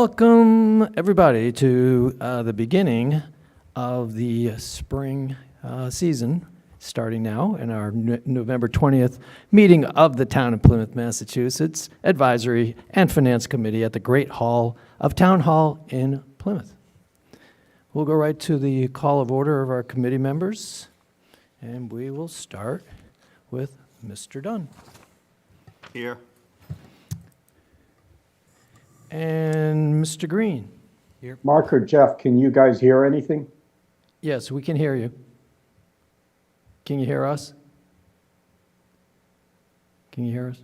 Welcome, everybody, to the beginning of the spring season, starting now in our November 20th meeting of the Town of Plymouth, Massachusetts Advisory and Finance Committee at the Great Hall of Town Hall in Plymouth. We'll go right to the call of order of our committee members, and we will start with Mr. Dunn. Here. And Mr. Green. Mark or Jeff, can you guys hear anything? Yes, we can hear you. Can you hear us? Can you hear us?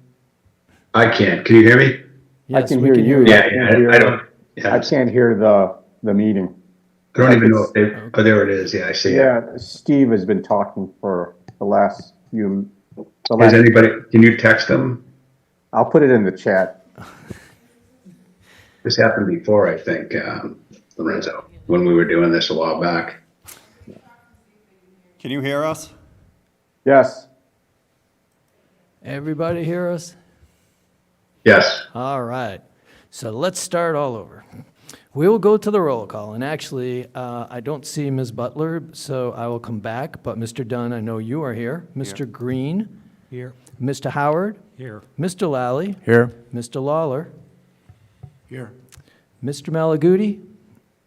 I can't. Can you hear me? Yes, I can we hear can you. Yeah, I don't. Yeah. I can't hear the meeting. I don't even know if they. Oh, there it is. Yeah, I see. Yeah, Steve has been talking for the last few. Has anybody? Can you text them? I'll put it in the chat. This happened before, I think, Lorenzo, when we were doing this a while back. Can you hear us? Yes. Everybody hear us? Yes. All right. So let's start all over. We will go to the roll call. And actually, I don't see Ms. Butler, so I will come back. But Mr. Dunn, I know you are here. Mr. Green? Here. Mr. Howard? Here. Mr. Lally? Here. Mr. Lawler? Here. Mr. Malaguti?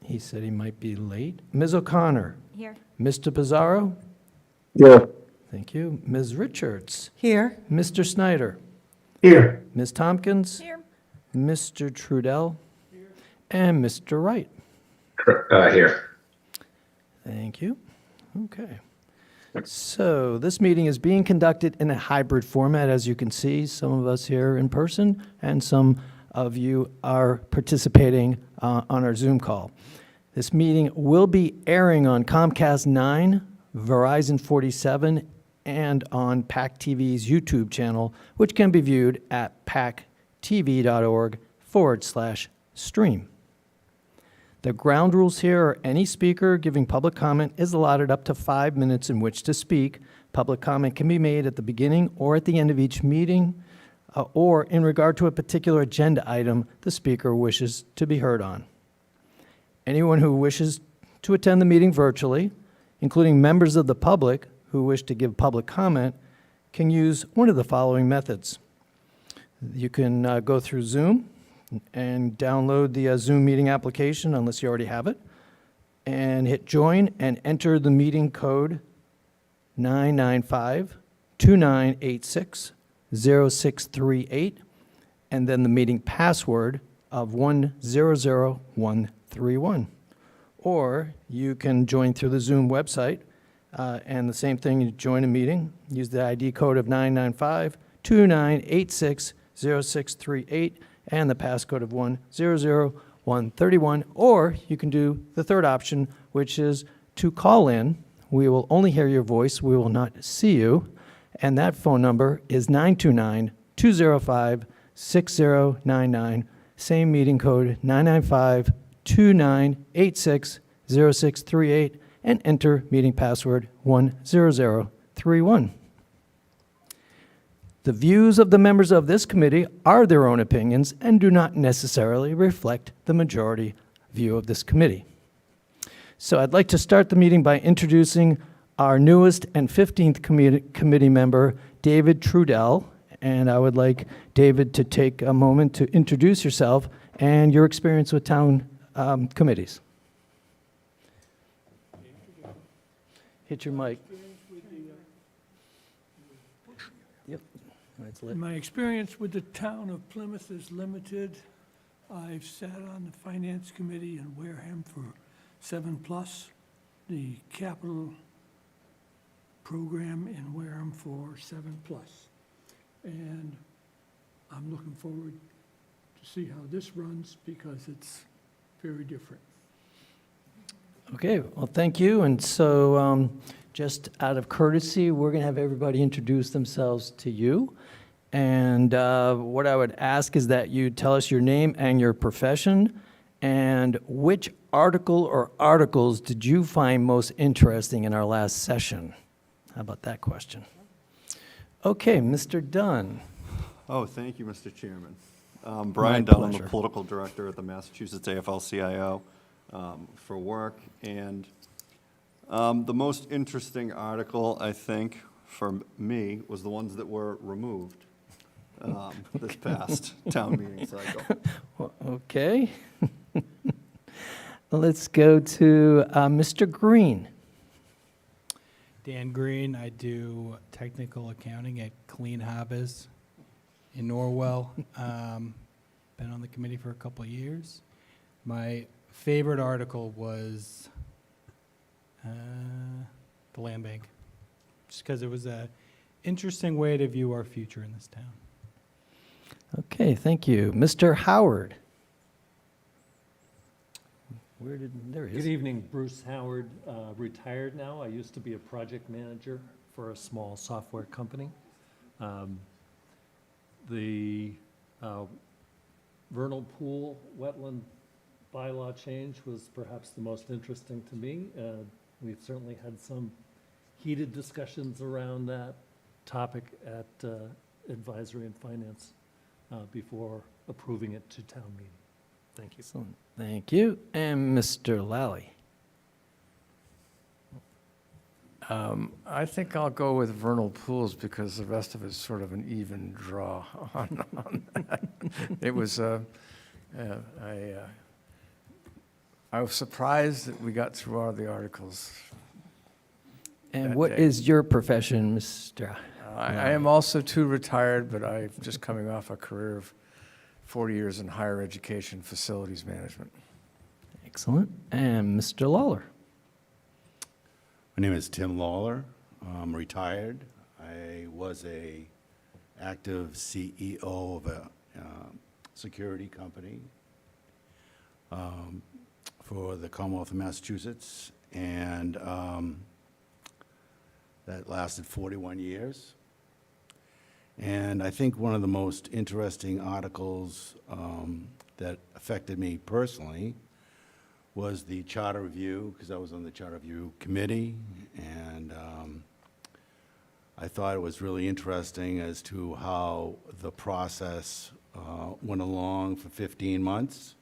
He said he might be late. Ms. O'Connor? Here. Mr. Pizarro? Yeah. Thank you. Ms. Richards? Here. Mr. Snyder? Here. Ms. Tompkins? Here. Mr. Trudell? And Mr. Wright? Here. Thank you. Okay. So this meeting is being conducted in a hybrid format, as you can see. Some of us here in person and some of you are participating on our Zoom call. This meeting will be airing on Comcast 9, Verizon 47, and on PAC TV's YouTube channel, which can be viewed at pactv.org/stream. The ground rules here are any speaker giving public comment is allotted up to 5 minutes in which to speak. Public comment can be made at the beginning or at the end of each meeting, or in regard to a particular agenda item the speaker wishes to be heard on. Anyone who wishes to attend the meeting virtually, including members of the public who wish to give public comment, can use one of the following methods. You can go through Zoom and download the Zoom meeting application, unless you already have it, and hit join and enter the meeting code 995-2986-0638, and then the meeting password of 100131. Or you can join through the Zoom website, and the same thing, you join a meeting, use the ID code of 995-2986-0638, and the passcode of 100131, or you can do the third option, which is to call in. We will only hear your voice, we will not see you, and that phone number is 929-205-6099, same meeting code 995-2986-0638, and enter meeting password 10031. The views of the members of this committee are their own opinions and do not necessarily reflect the majority view of this committee. So I'd like to start the meeting by introducing our newest and 15th committee member, David Trudell. And I would like David to take a moment to introduce yourself and your experience with town committees. Hit your mic. Yep. It's lit. My experience with the town of Plymouth is limited. I've sat on the finance committee in Wareham for 7+, the capital program in Wareham for 7+. And I'm looking forward to see how this runs because it's very different. Okay, well, thank you. And so just out of courtesy, we're going to have everybody introduce themselves to you. And what I would ask is that you tell us your name and your profession, and which article or articles did you find most interesting in our last session? How about that question? Okay, Mr. Dunn. Oh, thank you, Mr. Chairman. Brian My Dunn, I'm the pleasure. political director at the Massachusetts AFL-CIO for work. And the most interesting article, I think, for me, was the ones that were removed this past town meeting cycle. Okay. Let's go to Mr. Green. Dan Green, I do technical accounting at Clean Harbors in Norwell. Been on the committee for a couple of years. My favorite article was the land bank, just because it was a interesting way to view our future in this town. Okay, thank you. Mr. Howard. There he Good is. evening, Bruce Howard, retired now. I used to be a project manager for a small software company. The vernal pool wetland bylaw change was perhaps the most interesting to me. We've certainly had some heated discussions around that topic at Advisory and Finance before approving it to town meeting. Thank you. Excellent. Thank you. And Mr. Lally. I think I'll go with vernal pools because the rest of it's sort of an even draw on that. It was, I was surprised that we got through all the articles. And That what day. is your profession, Mr.? I am also too retired, but I'm just coming off a career of 40 years in higher education facilities management. Excellent. And Mr. Lawler. My name is Tim Lawler. I'm retired. I was a active CEO of a security company for the Commonwealth of Massachusetts, and that lasted 41 years. And I think one of the most interesting articles that affected me personally was the charter review, because I was on the charter review committee, and I thought it was really interesting as to how the process went along for 15 months,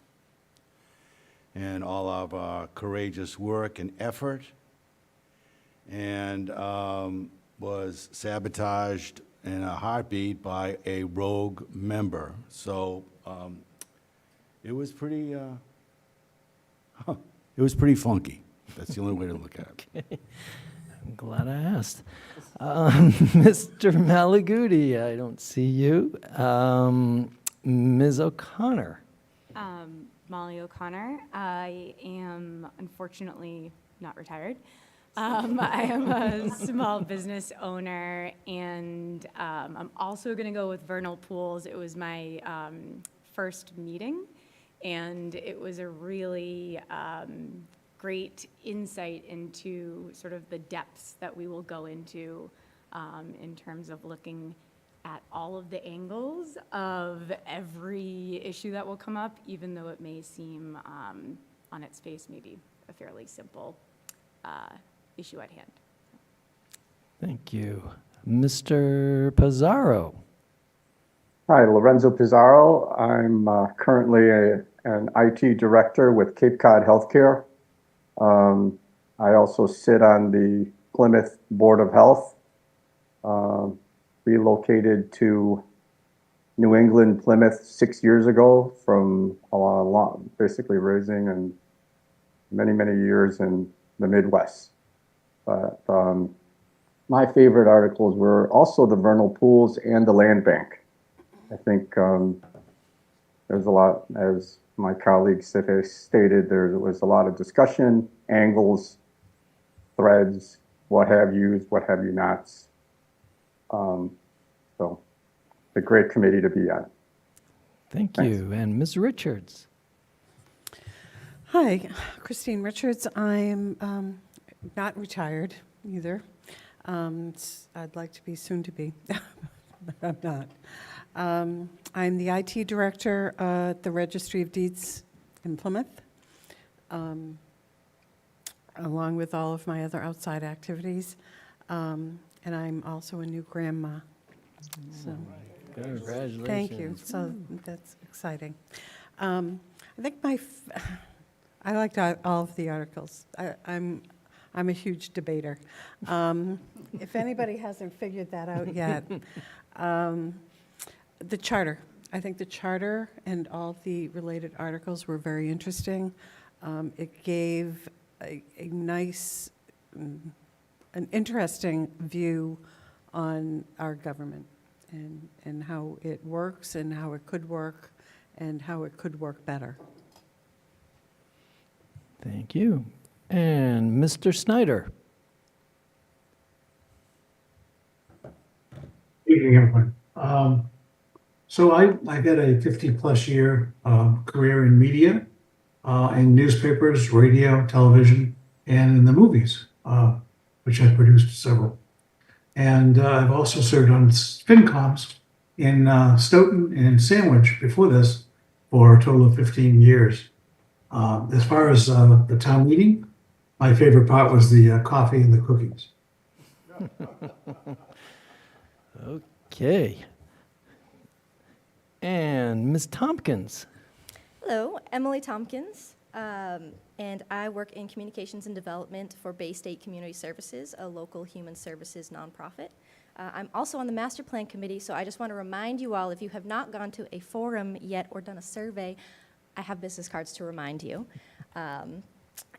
and all of our courageous work and effort, and was sabotaged in a heartbeat by a rogue member. So it was pretty funky. That's the only way to look at it. I'm glad I asked. Mr. Malaguti, I don't see you. Ms. O'Connor. Molly O'Connor. I am unfortunately not retired. I am a small business owner, and I'm also going to go with vernal pools. It was my first meeting, and it was a really great insight into sort of the depths that we will go into in terms of looking at all of the angles of every issue that will come up, even though it may seem on its face maybe a fairly simple issue at hand. Thank you. Mr. Pizarro. Hi, Lorenzo Pizarro. I'm currently an IT director with Cape Cod Healthcare. I also sit on the Plymouth Board of Health. Relocated to New England, Plymouth 6 years ago from basically raising and many, many years in the Midwest. But my favorite articles were also the vernal pools and the land bank. I think there's a lot, as my colleague stated, there was a lot of discussion, angles, threads, what have yous, what have you nots. So, a great committee to be on. Thank Thanks. you. And Ms. Richards. Hi, Christine Richards. I'm not retired either. I'd like to be soon to be, but I'm not. I'm the IT director at the Registry of Deeds in Plymouth, along with all of my other outside activities. And I'm also a new grandma. So Congratulations. Thank you. So that's exciting. I think I liked all of the articles. I'm a huge debater. If anybody hasn't figured that out yet, the charter. I think the charter and all the related articles were very interesting. It gave a nice, an interesting view on our government and how it works and how it could work and how it could work better. Thank you. And Mr. Snyder. Evening, everyone. So I've had a 50-plus year career in media, in newspapers, radio, television, and in the movies, which I've produced several. And I've also served on FinComs in Stoughton and Sandwich before this for a total of 15 years. As far as the town meeting, my favorite part was the coffee and the cookies. Okay. And Ms. Tompkins. Hello, Emily Tompkins, and I work in communications and development for Bay State Community Services, a local human services nonprofit. I'm also on the master plan committee, so I just want to remind you all, if you have not gone to a forum yet or done a survey, I have business cards to remind you.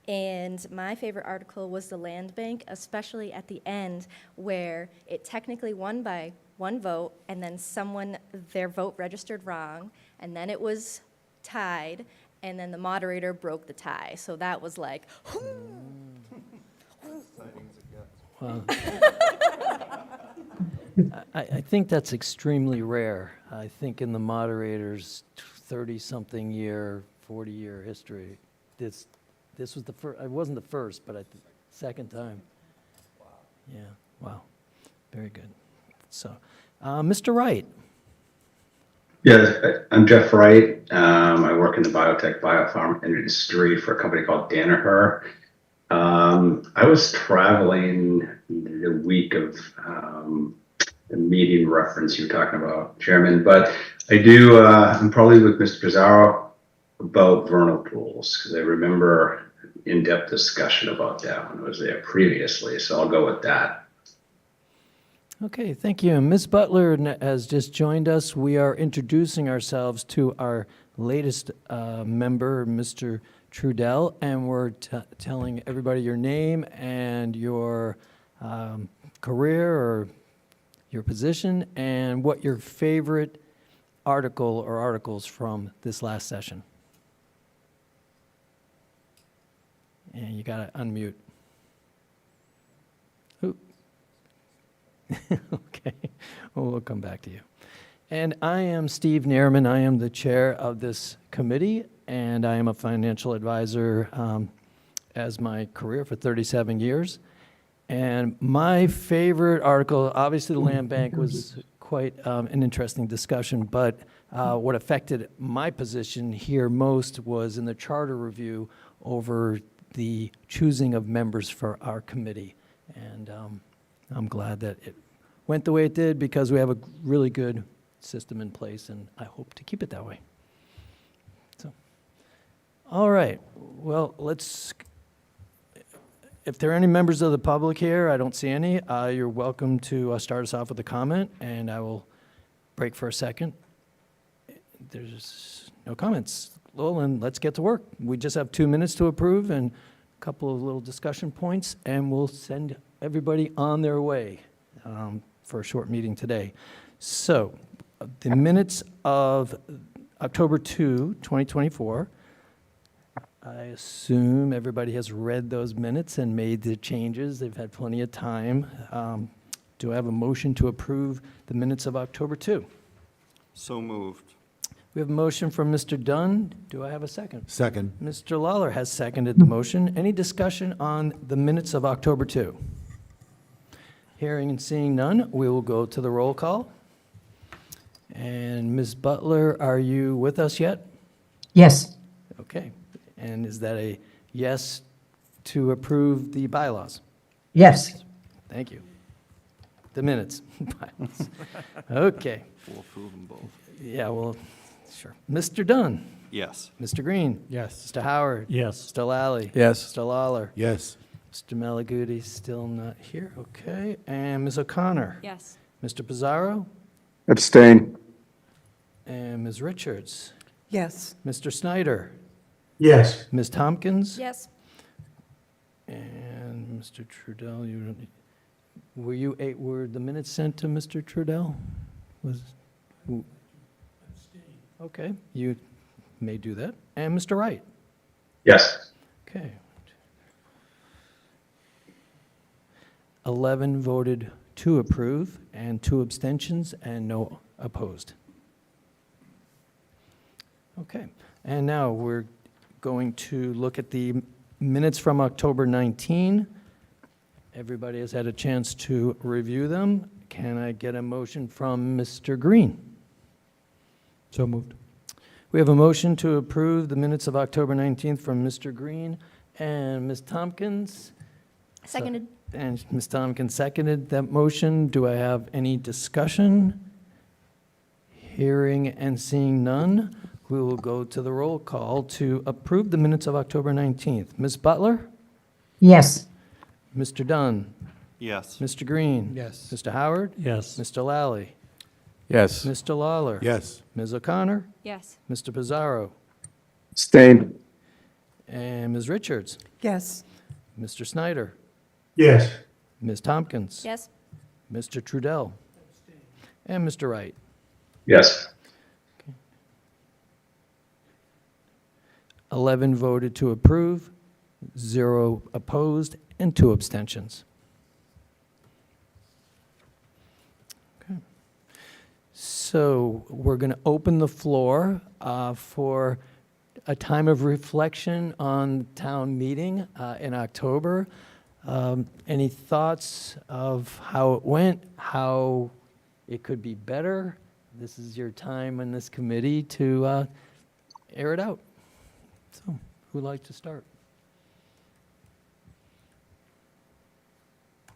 And my favorite article was the land bank, especially at the end, where it technically won by one vote, and then their vote registered wrong, and then it was tied, and then the moderator broke the tie. So that was like, Wow. I think that's extremely rare. I think in the moderator's 30-something year, 40-year history, this was the first. It wasn't the first, but second time. Wow. Yeah. Wow. Very good. So, Mr. Wright. Yeah, I'm Jeff Wright. I work in the biotech biopharm industry for a company called Danaher. I was traveling the week of the meeting reference you were talking about, Chairman, but I'm probably with Mr. Pizarro about vernal pools, because I remember in-depth discussion about that when I was there previously, so I'll go with that. Okay, thank you. Ms. Butler has just joined us. We are introducing ourselves to our latest member, Mr. Trudell, and we're telling everybody your name and your career or your position and what your favorite article or articles from this last session. And you got to unmute. Okay, well, we'll come back to you. And I am Steve Nairman. I am the chair of this committee, and I am a financial advisor as my career for 37 years. And my favorite article, obviously the land bank was quite an interesting discussion, but what affected my position here most was in the charter review over the choosing of members for our committee. And I'm glad that it went the way it did because we have a really good system in place, and I hope to keep it that way. So, all right. Well, if there are any members of the public here, I don't see any, you're welcome to start us off with a comment, and I will break for a second. There's no comments. Well, then let's get to work. We just have 2 minutes to approve and a couple of little discussion points, and we'll send everybody on their way for a short meeting today. So, the minutes of October 2, 2024, I assume everybody has read those minutes and made the changes. They've had plenty of time. Do I have a motion to approve the minutes of October 2? So moved. We have a motion from Mr. Dunn. Do I have a second? Second. Mr. Lawler has seconded the motion. Any discussion on the minutes of October 2? Hearing and seeing none, we will go to the roll call. And Ms. Butler, are you with us yet? Yes. Okay. And is that a yes to approve the bylaws? Yes. Thank you. the minutes. Okay, We'll approve them both. yeah, well, sure. Mr. Dunn, Yes. Mr. Green, Yes. Mr. Howard. Yes. Mr. Lally. Yes. Mr. Lawler. Yes. Mr. Malaguti still not here, okay. And Ms. O'Connor. Yes. Mr. Pizarro Abstain. and Ms. Richards. Yes. Mr. Snyder, Yes. Ms. Tompkins. Yes. And Mr. Trudell, you don't, were the minutes sent to Mr. Trudell? Was, okay, you may do that. And Mr. Wright, Yes. okay. 11 voted to approve and 2 abstentions and no opposed. Okay, and now we're going to look at the minutes from October 19. Everybody has had a chance to review them. Can I get a motion from Mr. Green? So moved. We have a motion to approve the minutes of October 19th from Mr. Green and Ms. Tompkins. Seconded. And Ms. Tompkins seconded that motion. Do I have any discussion? Hearing and seeing none, we will go to the roll call to approve the minutes of October 19th. Ms. Butler? Yes. Mr. Dunn? Yes. Mr. Green? Yes. Mr. Howard? Yes. Mr. Lally? Yes. Mr. Lawler? Yes. Ms. O'Connor? Yes. Mr. Pizarro? Abstain. And Ms. Richards? Yes. Mr. Snyder? Yes. Ms. Tompkins? Yes. Mr. Trudell? And Mr. Wright? Yes. 11 voted to approve, 0 opposed, and 2 abstentions. Okay. So we're going to open the floor for a time of reflection on town meeting in October. Any thoughts of how it went, how it could be better? This is your time in this committee to air it out. So, who'd like to start?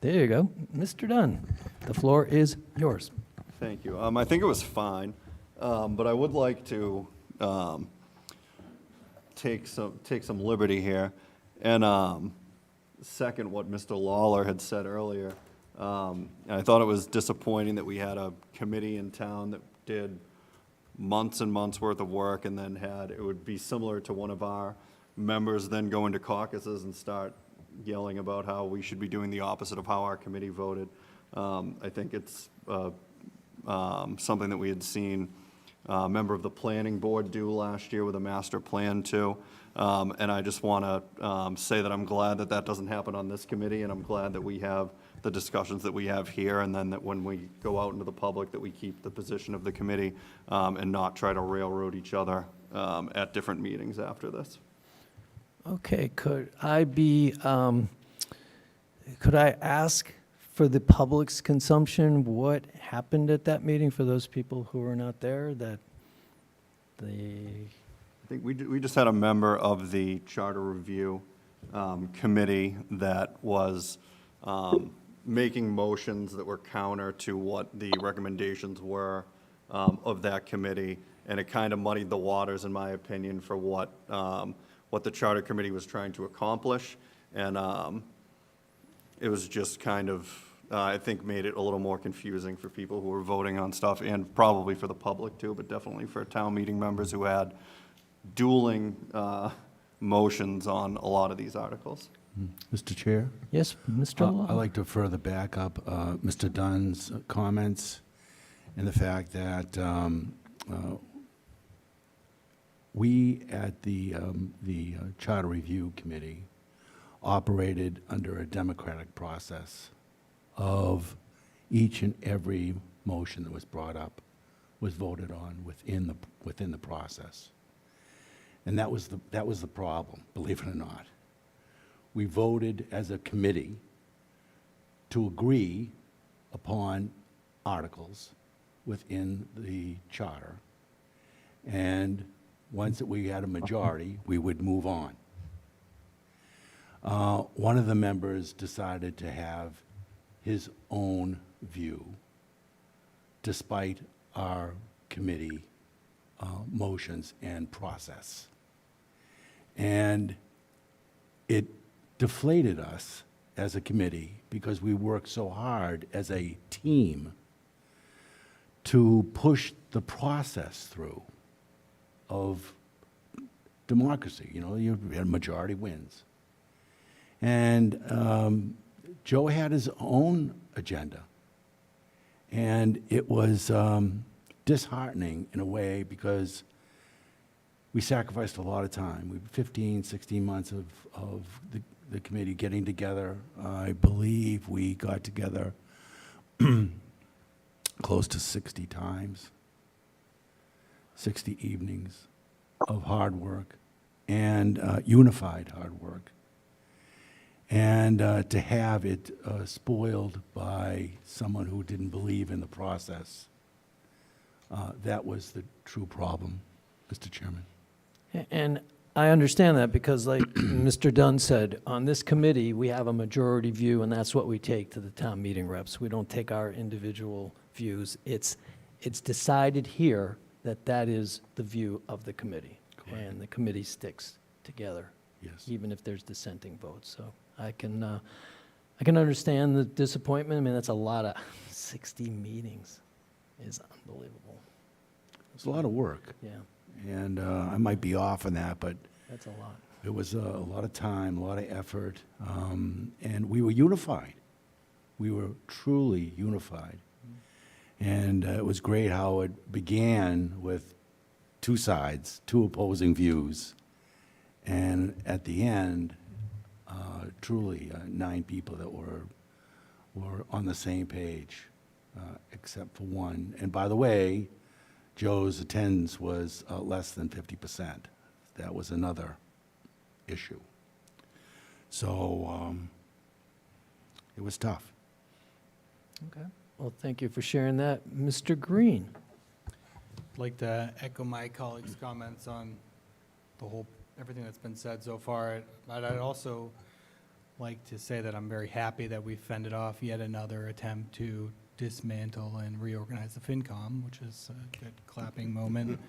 There you go. Mr. Dunn, the floor is yours. Thank you. I think it was fine, but I would like to take some liberty here and second what Mr. Lawler had said earlier. I thought it was disappointing that we had a committee in town that did months and months worth of work and then it would be similar to one of our members then go into caucuses and start yelling about how we should be doing the opposite of how our committee voted. I think it's something that we had seen a member of the planning board do last year with a master plan too. And I just want to say that I'm glad that that doesn't happen on this committee, and I'm glad that we have the discussions that we have here, and then that when we go out into the public, that we keep the position of the committee and not try to railroad each other at different meetings after this. Okay, could I ask for the public's consumption what happened at that meeting for those people who were not there, that I think we just had a member of the Charter Review Committee that was making motions that were counter to what the recommendations were of that committee, and it kind of muddied the waters, in my opinion, for what the Charter Committee was trying to accomplish, and it was just kind of, I think, made it a little more confusing for people who were voting on stuff, and probably for the public too, but definitely for town meeting members who had dueling motions on a lot of these articles. Mr. Chair? yes, Mr. Law? I'd like to further back up Mr. Dunn's comments and the fact that we at the Charter Review Committee operated under a democratic process of each and every motion that was brought up was voted on within the process. And that was the problem, believe it or not. We voted as a committee to agree upon articles within the charter. And once we had a majority, we would move on. One of the members decided to have his own view despite our committee motions and process. And it deflated us as a committee because we worked so hard as a team to push the process through of democracy. You know, you had majority wins. And Joe had his own agenda. And it was disheartening in a way because we sacrificed a lot of time. We 15, 16 months of the committee getting together. I believe we got together close to 60 times, 60 evenings of hard work and unified hard work. And to have it spoiled by someone who didn't believe in the process, that was the true problem, Mr. Chairman. And I understand that because like Mr. Dunn said, on this committee, we have a majority view, and that's what we take to the town meeting reps. We don't take our individual views. It's decided here that that is the view of the committee. Correct. And the committee sticks together, Yes. even if there's dissenting votes. So I can understand the disappointment. I mean, that's a lot of 60 meetings is unbelievable. It's a lot of work. Yeah, And I might be off on that, but that's a lot. it was a lot of time, a lot of effort, and we were unified. We were truly unified. And it was great how it began with two sides, two opposing views, and at the end, truly 9 people that were on the same page, except for one. And by the way, Joe's attendance was less than 50%. That was another issue. So it was tough. Okay. Well, thank you for sharing that. Mr. Green? I'd like to echo my colleagues' comments on everything that's been said so far. But I'd also like to say that I'm very happy that we fended off yet another attempt to dismantle and reorganize the FinCom, which is a good clapping moment.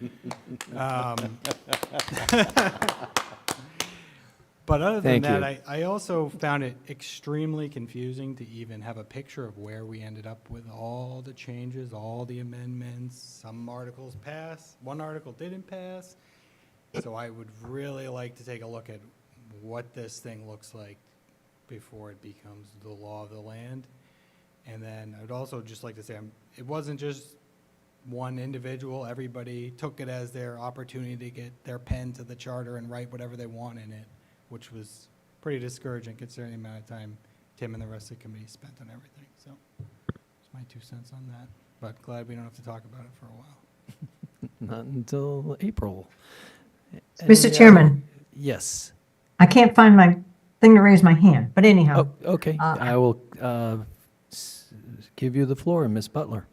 But other than Thank that, you. I also found it extremely confusing to even have a picture of where we ended up with all the changes, all the amendments. Some articles passed, one article didn't pass. So I would really like to take a look at what this thing looks like before it becomes the law of the land. And then I'd also just like to say, it wasn't just one individual. Everybody took it as their opportunity to get their pen to the charter and write whatever they want in it, which was pretty discouraging considering the amount of time Tim and the rest of the committee spent on everything. So that's my 2 cents on that. But glad we don't have to talk about it for a while. Not until April. Mr. Any, Chairman, Yes. I can't find my thing to raise my hand, but anyhow, Oh, okay. I will give you the floor, Ms. Butler.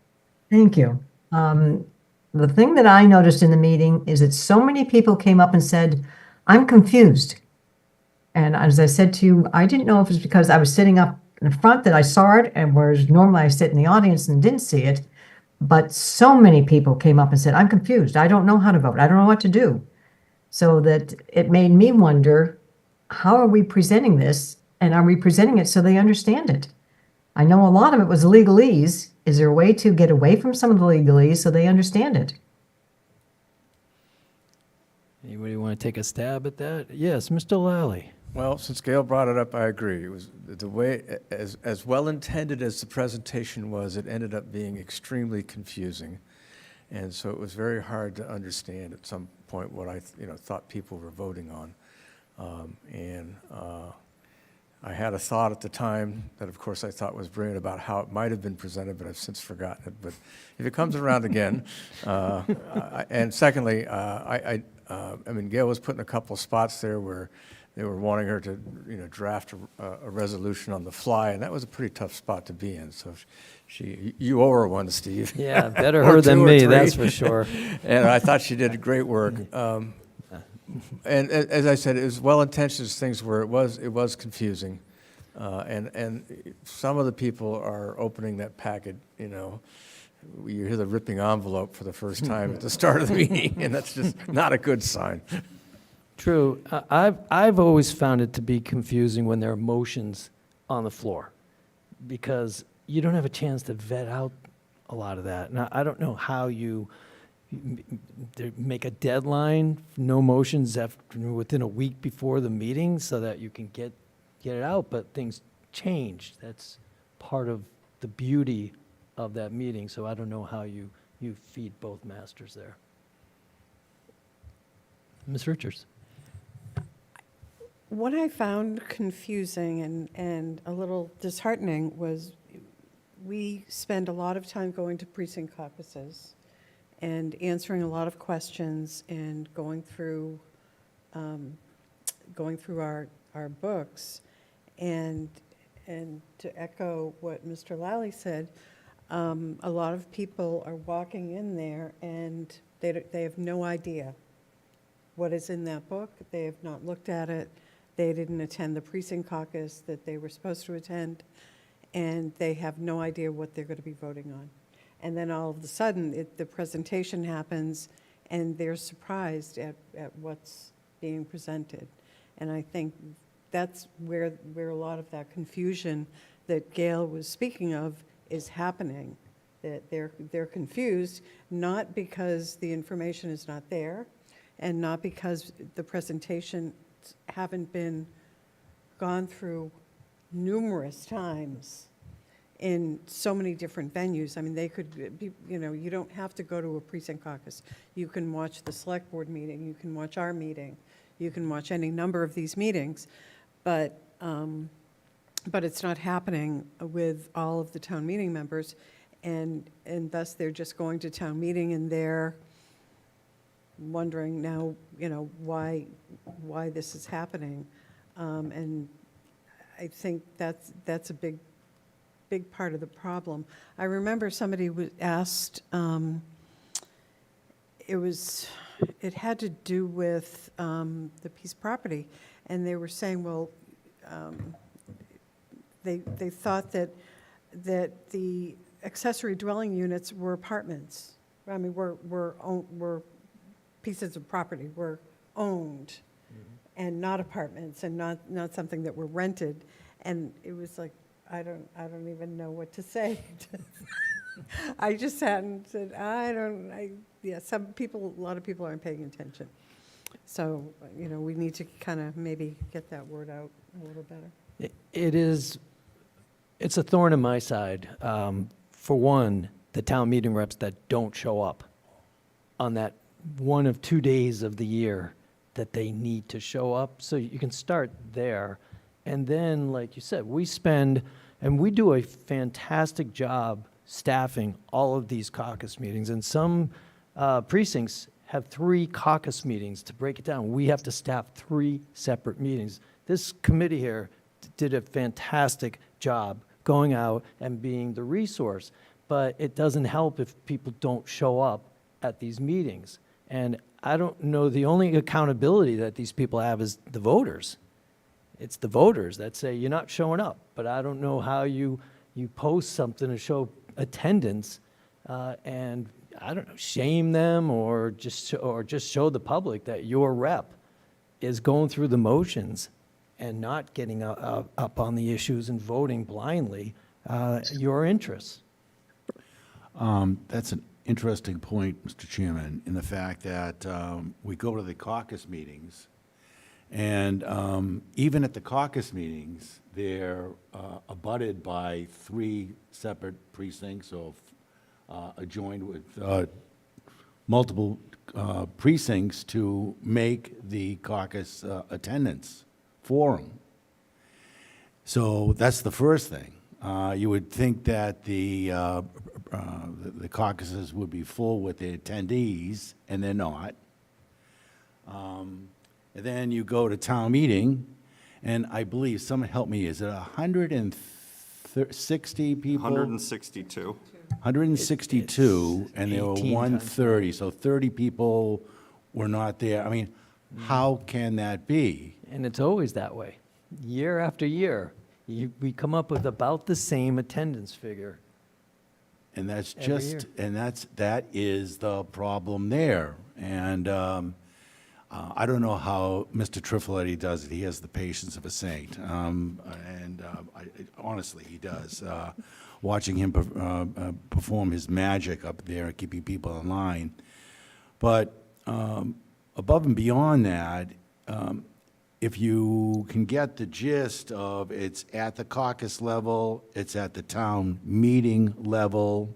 thank you. The thing that I noticed in the meeting is that so many people came up and said, I'm confused. And as I said to you, I didn't know if it was because I was sitting up in the front that I saw it, and whereas normally I sit in the audience and didn't see it. But so many people came up and said, I'm confused. I don't know how to vote. I don't know what to do. So that it made me wonder, how are we presenting this? And are we presenting it so they understand it? I know a lot of it was legalese. Is there a way to get away from some of the legalese so they understand it? Anybody want to take a stab at that? Yes, Mr. Lally. Well, since Gail brought it up, I agree. It was the way, as well-intended as the presentation was, it ended up being extremely confusing. And so it was very hard to understand at some point what I thought people were voting on. I had a thought at the time that, of course, I thought was brilliant about how it might have been presented, but I've since forgotten it. But if it comes around again, and secondly, I mean, Gail was putting a couple of spots there where they were wanting her to, draft a resolution on the fly, and that was a pretty tough spot to be in. So you owe her one, Steve. Yeah, better Or her 2 than or me, 3. that's for sure. And I thought she did great work. And as I said, it was well-intentioned as things were. It was confusing. And some of the people are opening that packet, you hear the ripping envelope for the first time at the start of the meeting, and that's just not a good sign. True. I've always found it to be confusing when there are motions on the floor, because you don't have a chance to vet out a lot of that. Now, I don't know how you make a deadline, no motions within a week before the meeting so that you can get it out, but things change. That's part of the beauty of that meeting, so I don't know how you feed both masters there. Ms. Richards? What I found confusing and a little disheartening was we spend a lot of time going to precinct caucuses and answering a lot of questions and going through our books. And to echo what Mr. Lally said, a lot of people are walking in there and they have no idea what is in that book. They have not looked at it. They didn't attend the precinct caucus that they were supposed to attend, and they have no idea what they're going to be voting on. And then all of a sudden, the presentation happens, and they're surprised at what's being presented. And I think that's where a lot of that confusion that Gail was speaking of is happening. That they're confused, not because the information is not there, and not because the presentations haven't been gone through numerous times in so many different venues. I mean, they could be, you don't have to go to a precinct caucus. You can watch the select board meeting, you can watch our meeting, you can watch any number of these meetings, but it's not happening with all of the town meeting members, and thus they're just going to town meeting and they're wondering now, why this is happening. And I think that's a big part of the problem. I remember somebody asked, it had to do with the piece of property, and they were saying, well, they thought that the accessory dwelling units were apartments. I mean, were pieces of property, were owned, and not apartments, and not something that were rented. And it was like, I don't even know what to say. I just sat and said, a lot of people aren't paying attention. So, we need to kind of maybe get that word out a little better. It's a thorn in my side. For one, the town meeting reps that don't show up on that one of 2 days of the year that they need to show up. So you can start there. And then, like you said, we do a fantastic job staffing all of these caucus meetings. And some precincts have 3 caucus meetings. To break it down, we have to staff 3 separate meetings. This committee here did a fantastic job going out and being the resource, but it doesn't help if people don't show up at these meetings. And I don't know, the only accountability that these people have is the voters. It's the voters that say, you're not showing up, but I don't know how you post something to show attendance, and I don't know, shame them or just show the public that your rep is going through the motions and not getting up on the issues and voting blindly your interests. That's an interesting point, Mr. Chairman, in the fact that we go to the caucus meetings, and even at the caucus meetings, they're abutted by 3 separate precincts, or adjoined with multiple precincts to make the caucus attendance forum. So that's the first thing. You would think that the caucuses would be full with the attendees, and they're not. And then you go to town meeting, and I believe, someone help me, is it 160 people? 162. 162, and there were 18 times 130, so 30 people were not there. I mean, how can that be? And it's always that way, year after year. we come up with about the same attendance figure. And that's Every just, year. and that is the problem there. And I don't know how Mr. Trifoletti does it. He has the patience of a saint. Honestly, he does. Watching him perform his magic up there, keeping people in line. But above and beyond that, if you can get the gist of it's at the caucus level, it's at the town meeting level,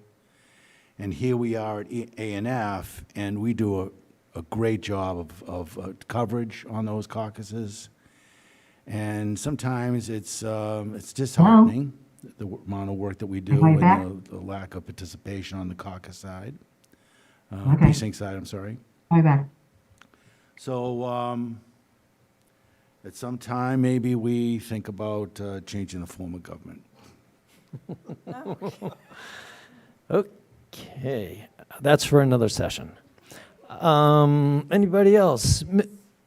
and here we are at A&F, and we do a great job of coverage on those caucuses. And sometimes it's disheartening, the amount of work that we do Am I back? and the lack of participation on the caucus side, Okay. precinct side, I'm sorry. Bye back. So, at some time, maybe we think about changing the form of government. Okay, that's for another session. Anybody else?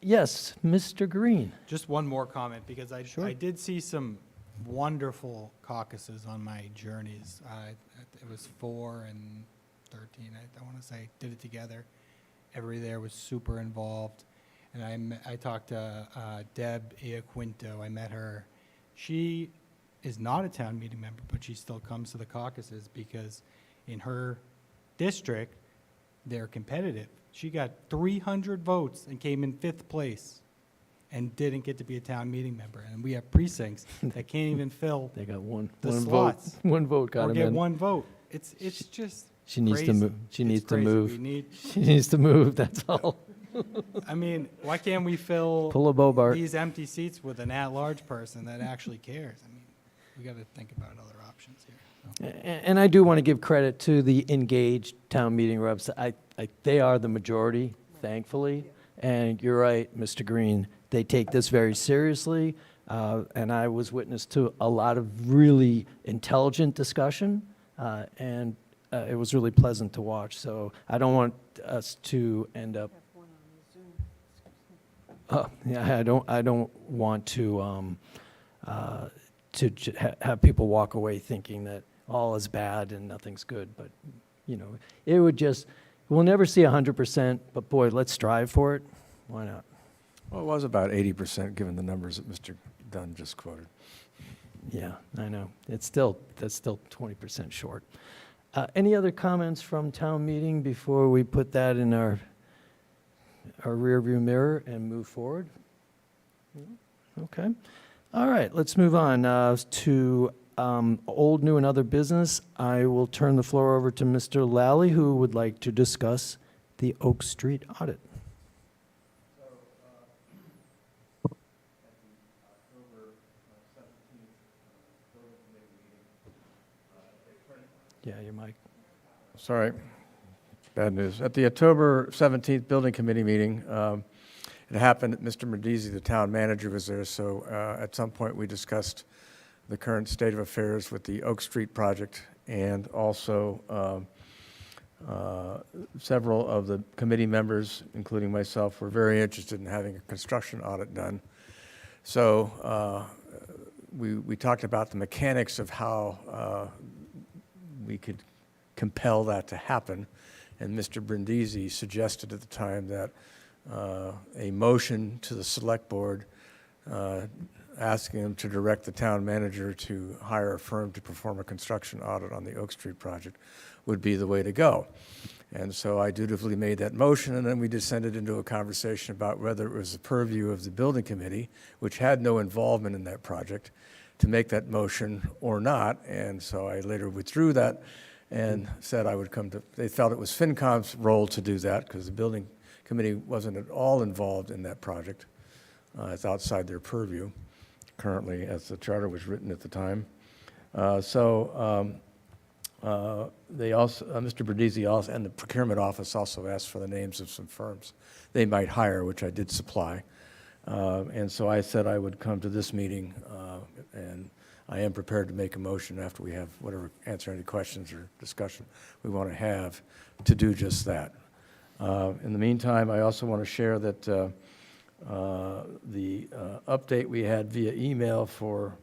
Yes, Mr. Green. Just one more comment, because I did see some wonderful caucuses on my journeys. It was 4 and 13, I want to say, did it together. Everybody there was super involved. And I talked to Deb Iaquinto. I met her. She is not a town meeting member, but she still comes to the caucuses because in her district, they're competitive. She got 300 votes and came in 5th place and didn't get to be a town meeting member. And we have precincts that can't even fill They got one the vote. slots One vote got or him get in. one vote. It's just She needs to crazy. move. She It's needs to crazy. move. We need, She needs to move, that's all. I mean, why can't we fill Pull a Bobart. these empty seats with an at-large person that actually cares? I mean, we got to think about other options here. So. And I do want to give credit to the engaged town meeting reps. They are the majority, thankfully. And you're right, Mr. Green, they take this very seriously. And I was witness to a lot of really intelligent discussion. And it was really pleasant to watch. So I don't want us to end up. Yeah, I don't want to have people walk away thinking that all is bad and nothing's good. But, you know, it would just, we'll never see 100%, but boy, let's strive for it. Why not? Well, it was about 80%, given the numbers that Mr. Dunn just quoted. Yeah, I know. That's still 20% short. Any other comments from town meeting before we put that in our rearview mirror and move forward? Okay. All right, let's move on to old, new, and other business. I will turn the floor over to Mr. Lally, who would like to discuss the Oak Street audit. Yeah, your mic. Sorry, bad news. At the October 17th Building Committee meeting, it happened that Mr. Medici, the town manager, was there, so at some point we discussed the current state of affairs with the Oak Street project, and also several of the committee members, including myself, were very interested in having a construction audit done. So we talked about the mechanics of how we could compel that to happen. And Mr. Brindisi suggested at the time that a motion to the select board asking him to direct the town manager to hire a firm to perform a construction audit on the Oak Street project would be the way to go. And so I dutifully made that motion, and then we descended into a conversation about whether it was the purview of the building committee, which had no involvement in that project, to make that motion or not. And so I later withdrew that and said I would come to, they felt it was FinCom's role to do that because the building committee wasn't at all involved in that project. It's outside their purview currently, as the charter was written at the time. They also, Mr. Brindisi also, and the procurement office also asked for the names of some firms they might hire, which I did supply. And so I said I would come to this meeting, and I am prepared to make a motion after we have whatever, answer any questions or discussion we want to have to do just that. In the meantime, I also want to share that the update we had via email for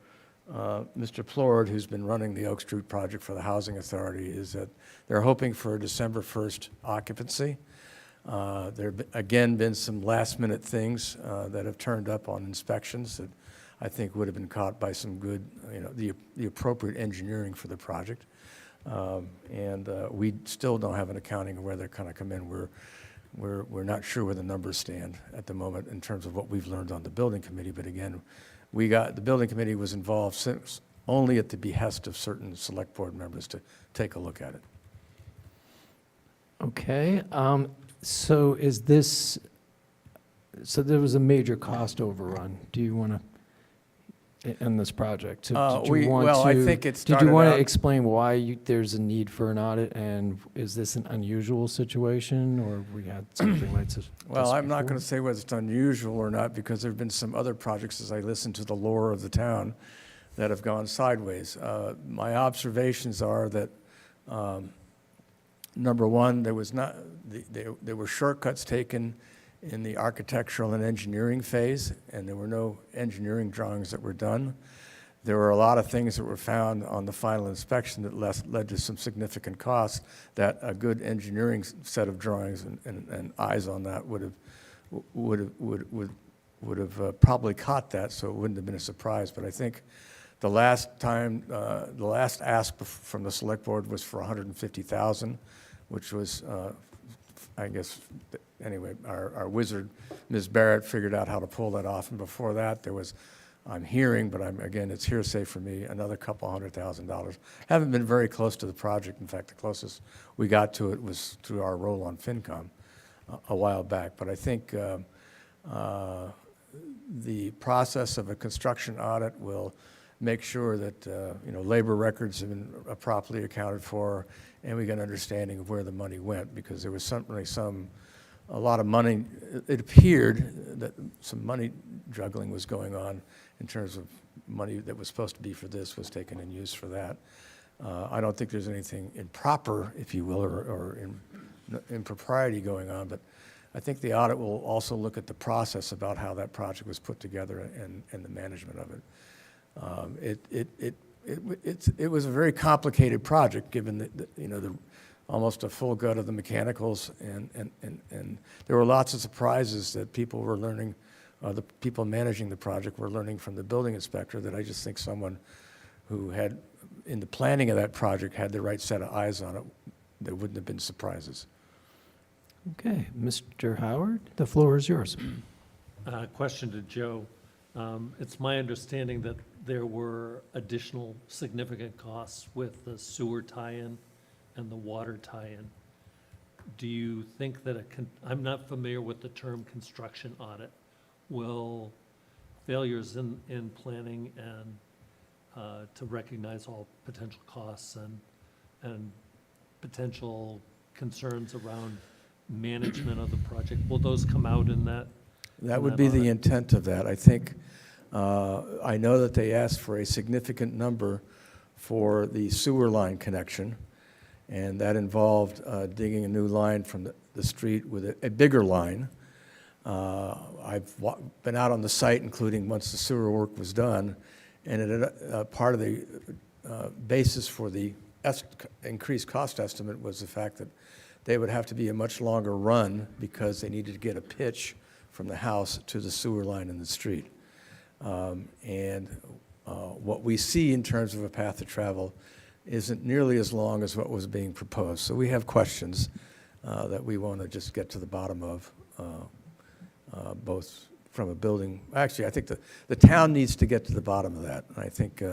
Mr. Plord, who's been running the Oak Street project for the Housing Authority, is that they're hoping for a December 1st occupancy. There have, again, been some last-minute things that have turned up on inspections that I think would have been caught by some good, the appropriate engineering for the project. We still don't have an accounting of where they're going to come in. We're not sure where the numbers stand at the moment in terms of what we've learned on the building committee. But again, the building committee was involved since only at the behest of certain select board members to take a look at it. Okay, so there was a major cost overrun. Do you want to, in this project? So did you want well, I to- think it Did started you want out- to explain why there's a need for an audit, and is this an unusual situation, or we had something like this? Well, I'm not going before? to say whether it's unusual or not, because there have been some other projects, as I listen to the lore of the town, that have gone sideways. My observations are that, number one, there were shortcuts taken in the architectural and engineering phase, and there were no engineering drawings that were done. There were a lot of things that were found on the final inspection that led to some significant costs that a good engineering set of drawings and eyes on that would have probably caught that, so it wouldn't have been a surprise. But I think the last ask from the select board was for $150,000, which was, I guess, anyway, our wizard, Ms. Barrett, figured out how to pull that off. And before that, there was, I'm hearing, but again, it's hearsay for me, another couple $100,000. Haven't been very close to the project. In fact, the closest we got to it was through our role on FinCom a while back. But I think the process of a construction audit will make sure that labor records have been properly accounted for, and we get an understanding of where the money went, because there was certainly a lot of money. It appeared that some money juggling was going on in terms of money that was supposed to be for this was taken and used for that. I don't think there's anything improper, if you will, or impropriety going on, but I think the audit will also look at the process about how that project was put together and the management of it. It was a very complicated project, given the almost a full gut of the mechanicals, and there were lots of surprises that people were learning, the people managing the project were learning from the building inspector, that I just think someone who had, in the planning of that project, had the right set of eyes on it, there wouldn't have been surprises. Okay, Mr. Howard, the floor is yours. Question to Joe. It's my understanding that there were additional significant costs with the sewer tie-in and the water tie-in. Do you think that I'm not familiar with the term construction audit. Will failures in planning and to recognize all potential costs and potential concerns around management of the project, will those come out in that? That would be the intent of that. I think, I know that they asked for a significant number for the sewer line connection, and that involved digging a new line from the street with a bigger line. I've been out on the site, including once the sewer work was done, and part of the basis for the increased cost estimate was the fact that they would have to be a much longer run because they needed to get a pitch from the house to the sewer line in the street. What we see in terms of a path to travel isn't nearly as long as what was being proposed. So we have questions that we want to just get to the bottom of, both from a building. Actually, I think the town needs to get to the bottom of that. And I think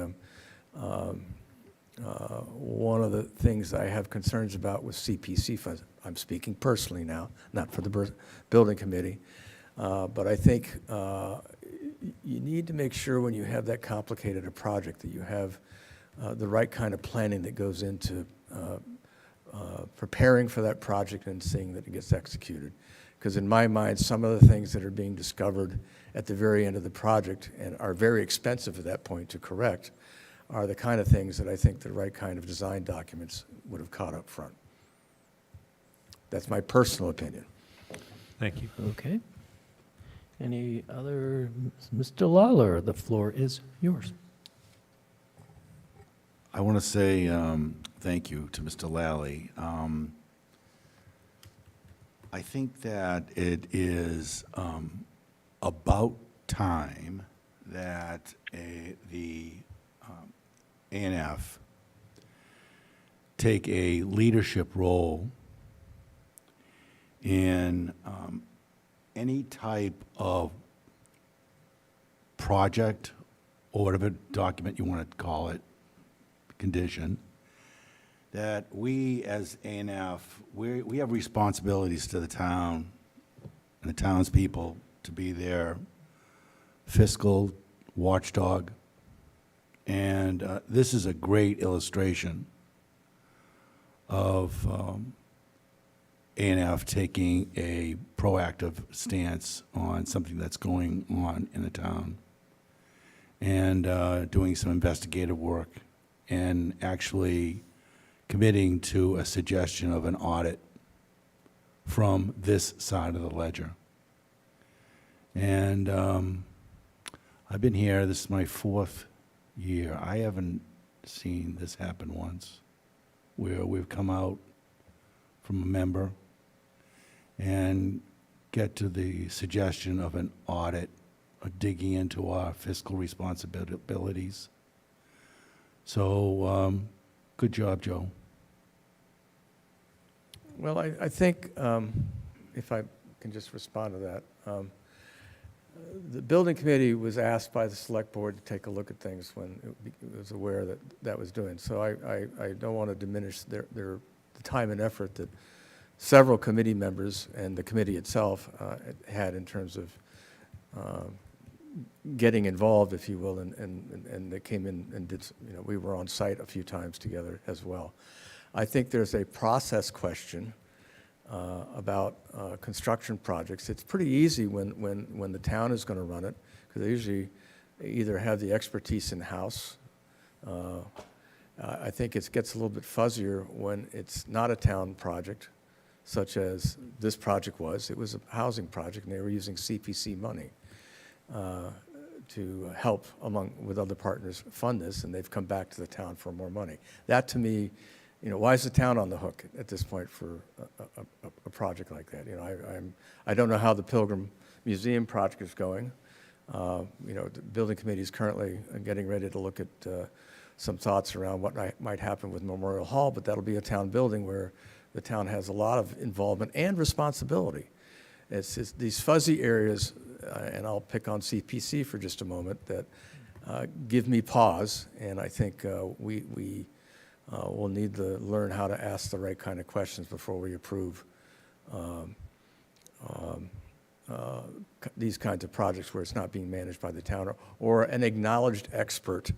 one of the things I have concerns about with CPC funds, I'm speaking personally now, not for the building committee, but I think you need to make sure when you have that complicated a project that you have the right kind of planning that goes into preparing for that project and seeing that it gets executed. Because in my mind, some of the things that are being discovered at the very end of the project and are very expensive at that point to correct are the kind of things that I think the right kind of design documents would have caught up front. That's my personal opinion. Thank you. Okay. Any other? Mr. Lawler, the floor is yours. I want to say thank you to Mr. Lally. I think that it is about time that the ANF take a leadership role in any type of project or whatever document you want to call it, condition, that we as ANF, we have responsibilities to the town and the townspeople to be their fiscal watchdog. And this is a great illustration of ANF taking a proactive stance on something that's going on in the town and doing some investigative work and actually committing to a suggestion of an audit from this side of the ledger. And I've been here, this is my 4th year. I haven't seen this happen once, where we've come out from a member and get to the suggestion of an audit, of digging into our fiscal responsibilities. So, good job, Joe. Well, I think, if I can just respond to that, the building committee was asked by the select board to take a look at things when it was aware that that was doing. So I don't want to diminish the time and effort that several committee members and the committee itself had in terms of getting involved, if you will, and they came in and did, we were on site a few times together as well. I think there's a process question about construction projects. It's pretty easy when the town is going to run it, because they usually either have the expertise in-house. I think it gets a little bit fuzzier when it's not a town project, such as this project was. It was a housing project, and they were using CPC money to help, with other partners, fund this, and they've come back to the town for more money. That, to me, why is the town on the hook at this point for a project like that? I don't know how the Pilgrim Museum project is going. The building committee is currently getting ready to look at some thoughts around what might happen with Memorial Hall, but that'll be a town building where the town has a lot of involvement and responsibility. It's these fuzzy areas, and I'll pick on CPC for just a moment, that give me pause, and I think we we'll need to learn how to ask the right kind of questions before we approve these kinds of projects where it's not being managed by the town or an acknowledged expert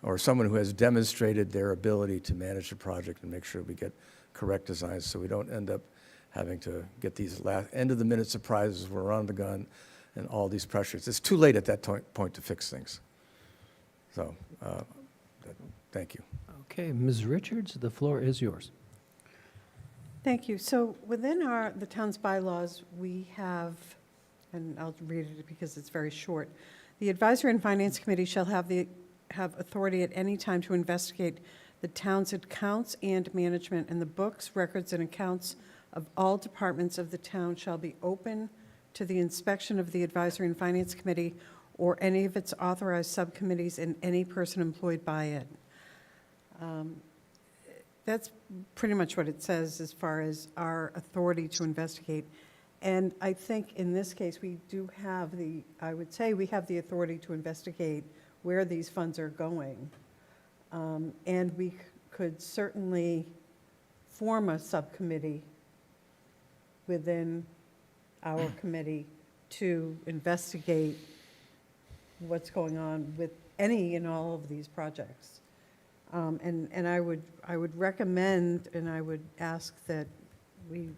or someone who has demonstrated their ability to manage the project and make sure we get correct designs so we don't end up having to get these end-of-the-minute surprises, we're on the gun, and all these pressures. It's too late at that point to fix things. So, thank you. Okay, Ms. Richards, the floor is yours. Thank you. So within the town's bylaws, we have, and I'll read it because it's very short. The Advisory and Finance Committee shall have authority at any time to investigate the town's accounts and management, and the books, records, and accounts of all departments of the town shall be open to the inspection of the Advisory and Finance Committee or any of its authorized subcommittees and any person employed by it. That's pretty much what it says as far as our authority to investigate. And I think in this case, we do have I would say we have the authority to investigate where these funds are going. And we could certainly form a subcommittee within our committee to investigate what's going on with any and all of these projects. And I would recommend, and I would ask that we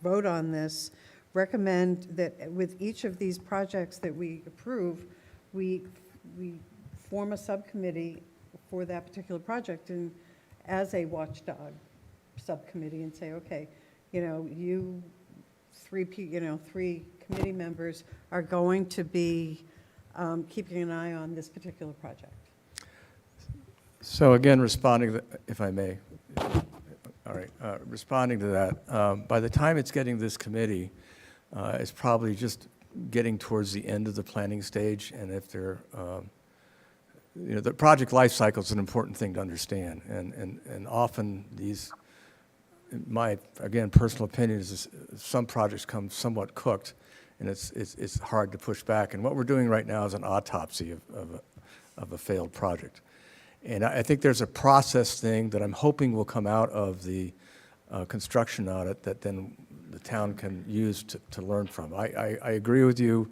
vote on this, recommend that with each of these projects that we approve, we form a subcommittee for that particular project and as a watchdog subcommittee and say, okay, you three committee members are going to be keeping an eye on this particular project. So again, responding, if I may, all right, responding to that, by the time it's getting this committee, it's probably just getting towards the end of the planning stage, and if they're, the project life cycle is an important thing to understand, and often these, in my, again, personal opinion is some projects come somewhat cooked, and it's hard to push back. And what we're doing right now is an autopsy of a failed project. And I think there's a process thing that I'm hoping will come out of the construction audit that then the town can use to learn from. I agree with you.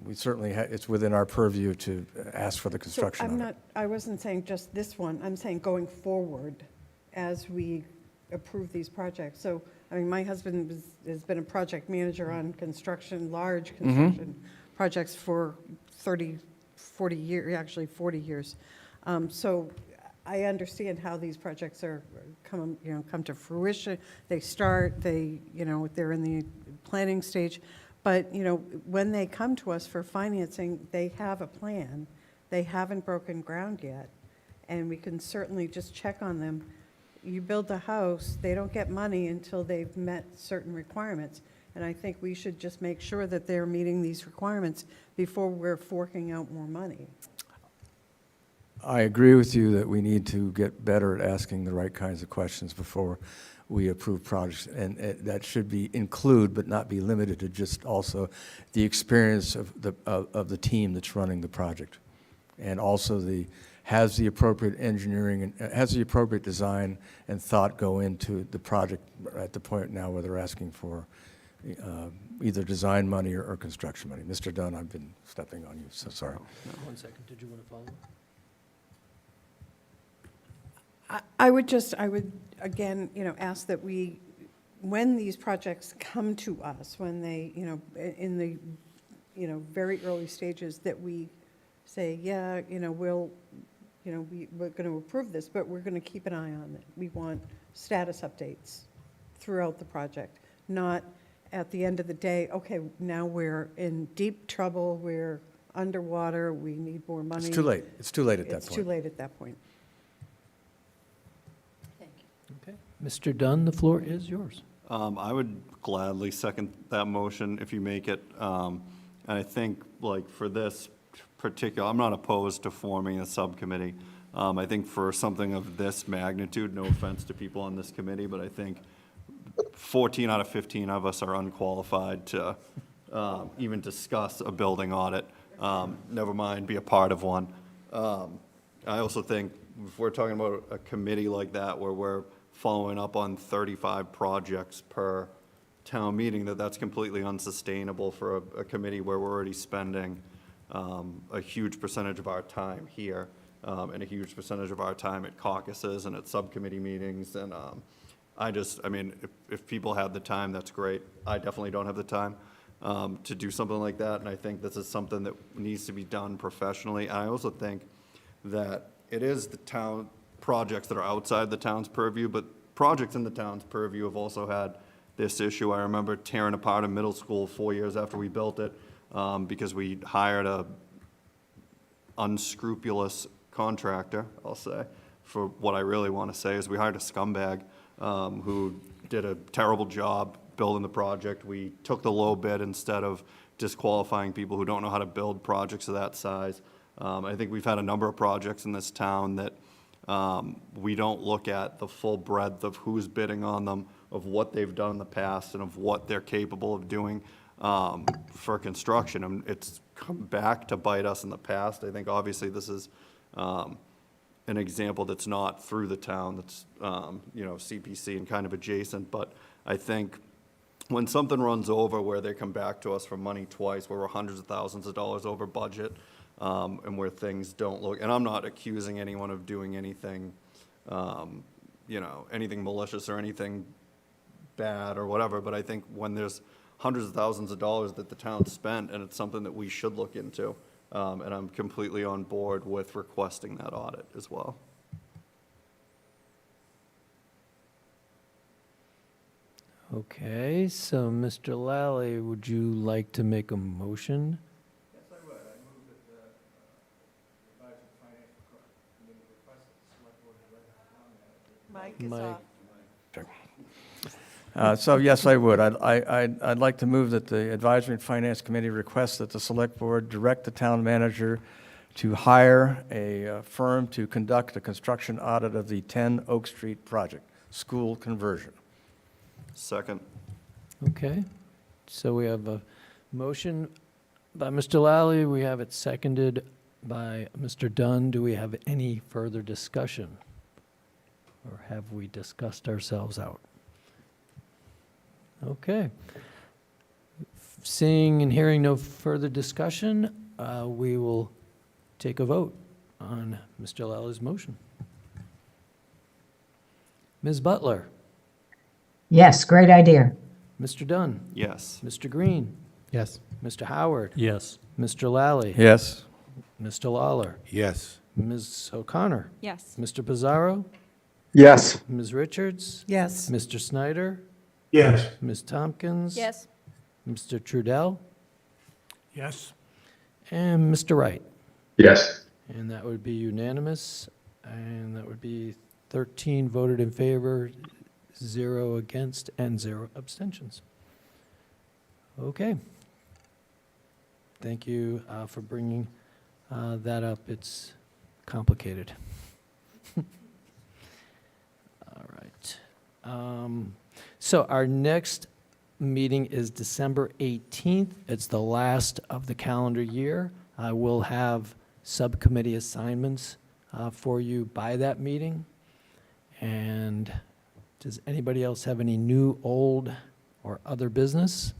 We certainly, it's within our purview to ask for the construction So audit. I wasn't saying just this one, I'm saying going forward as we approve these projects. So, I mean, my husband has been a project manager on construction, large construction projects for 40 years, actually 40 years. So I understand how these projects are come to fruition. They start, they're in the planning stage. But, when they come to us for financing, they have a plan. They haven't broken ground yet. And we can certainly just check on them. You build a house, they don't get money until they've met certain requirements. And I think we should just make sure that they're meeting these requirements before we're forking out more money. I agree with you that we need to get better at asking the right kinds of questions before we approve projects, and that should include, but not be limited to, just also the experience of the team that's running the project, and also has the appropriate engineering and has the appropriate design and thought go into the project at the point now where they're asking for either design money or construction money. Mr. Dunn, I've been stepping on you, so sorry. One second, did you want to follow? I would again, ask that when these projects come to us, when they, in the, very early stages, that we say, yeah, we're going to approve this, but we're going to keep an eye on it. We want status updates throughout the project, not at the end of the day, okay, now we're in deep trouble, we're underwater, we need more money. It's too late. It's too late at that point. It's too late at that point. Okay. Mr. Dunn, the floor is yours. I would gladly second that motion if you make it. And I think, like, for this particular, I'm not opposed to forming a subcommittee. I think for something of this magnitude, no offense to people on this committee, but I think 14 out of 15 of us are unqualified to even discuss a building audit, never mind be a part of one. I also think if we're talking about a committee like that where we're following up on 35 projects per town meeting, that's completely unsustainable for a committee where we're already spending a huge percentage of our time here and a huge percentage of our time at caucuses and at subcommittee meetings. And if people have the time, that's great. I definitely don't have the time to do something like that, and I think this is something that needs to be done professionally. And I also think that it is the town projects that are outside the town's purview, but projects in the town's purview have also had this issue. I remember tearing apart a middle school 4 years after we built it because we hired a unscrupulous contractor, I'll say. For what I really want to say is we hired a scumbag who did a terrible job building the project. We took the low bid instead of disqualifying people who don't know how to build projects of that size. I think we've had a number of projects in this town that we don't look at the full breadth of who's bidding on them, of what they've done in the past, and of what they're capable of doing for construction. And it's come back to bite us in the past. I think obviously this is an example that's not through the town, that's CPC and kind of adjacent. But I think when something runs over where they come back to us for money twice, where we're hundreds of thousands of dollars over budget, and where things don't look, and I'm not accusing anyone of doing anything, anything malicious or anything bad or whatever, but I think when there's hundreds of thousands of dollars that the town spent, and it's something that we should look into, and I'm completely on board with requesting that audit as well. Okay, so Mr. Lally, would you like to make a motion? Yes, I would. I move that the Advisory Finance Committee request Mike Mike. So yes, I would. I'd like to move that the Advisory and Finance Committee requests that the Select Board direct the town manager to hire a firm to conduct a construction audit of the 10 Oak Street project, school conversion. Second. Okay, so we have a motion by Mr. Lally, we have it seconded by Mr. Dunn. Do we have any further discussion? Or have we discussed ourselves out? Okay. Seeing and hearing no further discussion, we will take a vote on Mr. Lally's motion. Ms. Butler, Yes, great idea. Mr. Dunn, Yes. Mr. Green, Yes. Mr. Howard, Yes. Mr. Lally, Yes. Mr. Lawler, Yes. Ms. O'Connor, Yes. Mr. Pizarro, Yes. Ms. Richards, Yes. Mr. Snyder, Yes. Ms. Tompkins. Yes. Mr. Trudell, Yes. and Mr. Wright. Yes. And that would be unanimous, and that would be 13 voted in favor, 0 against, and 0 abstentions. Okay. Thank you for bringing that up. It's complicated. All right. So our next meeting is December 18th. It's the last of the calendar year. I will have subcommittee assignments for you by that meeting. And does anybody else have any new, old, or other business?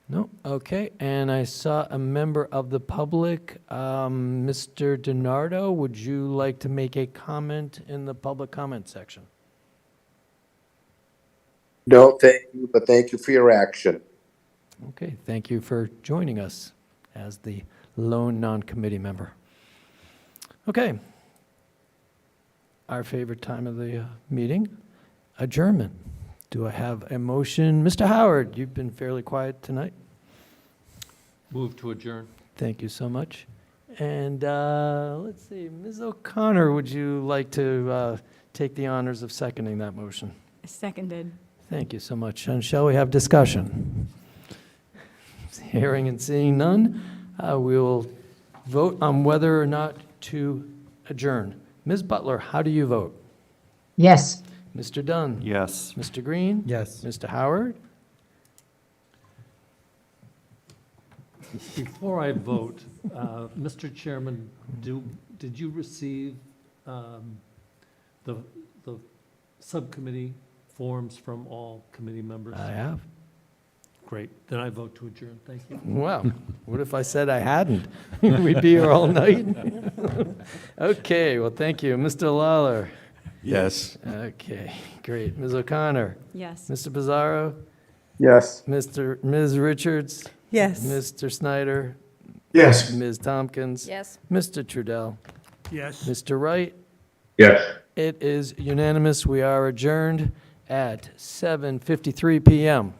No? Okay. And I saw a member of the public, Mr. DiNardo. Would you like to make a comment in the public comment section? No, thank you, but thank you for your action. Okay, thank you for joining us as the lone non-committee member. Okay. Our favorite time of the meeting, adjournment. Do I have a motion? Mr. Howard, you've been fairly quiet tonight. Move to adjourn. Thank you so much. And let's see, Ms. O'Connor, would you like to take the honors of seconding that motion? Seconded. Thank you so much. And shall we have discussion? Hearing and seeing none, we will vote on whether or not to adjourn. Ms. Butler, how do you vote? Yes. Mr. Dunn? Yes. Mr. Green? Yes. Mr. Howard? Before I vote, Mr. Chairman, did you receive the subcommittee forms from all committee members? I have. Great, then I vote to adjourn, thank you. Wow, what if I said I hadn't? We'd be here all night. Okay, well, thank you. Mr. Lawler? Yes. Okay, great. Ms. O'Connor? Yes. Mr. Pizarro? Yes. Ms. Richards? Yes. Mr. Snyder? Yes. Ms. Tompkins? Yes. Mr. Trudell? Yes. Mr. Wright? Yes. It is unanimous. We are adjourned at 7:53 PM.